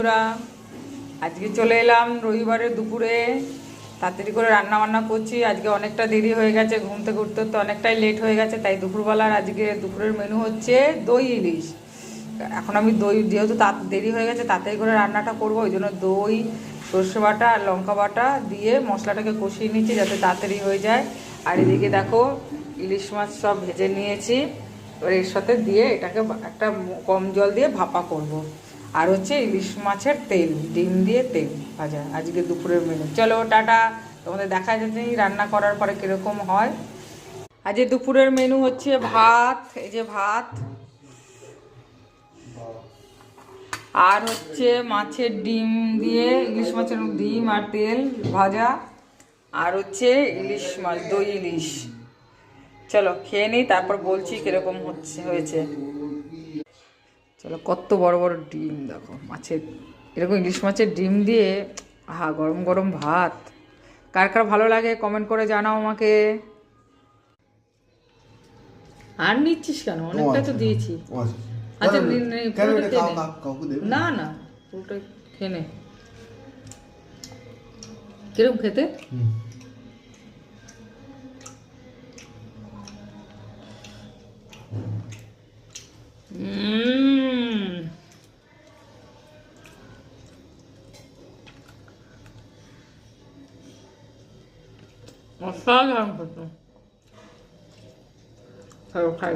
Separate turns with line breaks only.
বন্ধুরা, আজকে চলে এলাম রবিবারের দুপুরে। তাড়াতাড়ি করে রান্না বান্না করছি। আজকে অনেকটা দেরি হয়ে গেছে, ঘুম থেকে উঠতে তো অনেকটাই লেট হয়ে গেছে, তাই দুপুরবেলার আজকে দুপুরের মেনু হচ্ছে দই ইলিশ। এখন আমি দই, যেহেতু দেরি হয়ে গেছে তাড়াতাড়ি করে রান্নাটা করবো, ওই জন্য দই, সর্ষে বাটা আর লঙ্কা বাটা দিয়ে মশলাটাকে কষিয়ে নিচ্ছি যাতে তাড়াতাড়ি হয়ে যায়। আর এদিকে দেখো ইলিশ মাছ সব ভেজে নিয়েছি, এবার এর সাথে দিয়ে এটাকে একটা কম জল দিয়ে ভাপা করব। আর হচ্ছে ইলিশ মাছের তেল, ডিম দিয়ে তেল ভাজা আজকে দুপুরের মেনু। চলো টাটা, তোমাদের দেখা যাচ্ছে রান্না করার পরে কীরকম হয়। আজকে দুপুরের মেনু হচ্ছে ভাত, এই যে ভাত, আর হচ্ছে মাছের ডিম দিয়ে, ইলিশ মাছের ডিম আর তেল ভাজা, আর হচ্ছে ইলিশ মাছ, দই ইলিশ। চলো খেয়ে নিই, তারপর বলছি কিরকম হয়েছে। চলো, কত বড় বড় ডিম দেখো মাছের, এরকম ইলিশ মাছের ডিম দিয়ে গরম গরম ভাত। কার কার ভালো লাগে কমেন্ট করে জানাও আমাকে। আর নিচ্ছিস কেন? অনেকটাই তো দিয়েছি। আচ্ছা না না, পুরোটা খেয়ে নে। কিরকম খেতে? অসাধারণ খেতে। খাই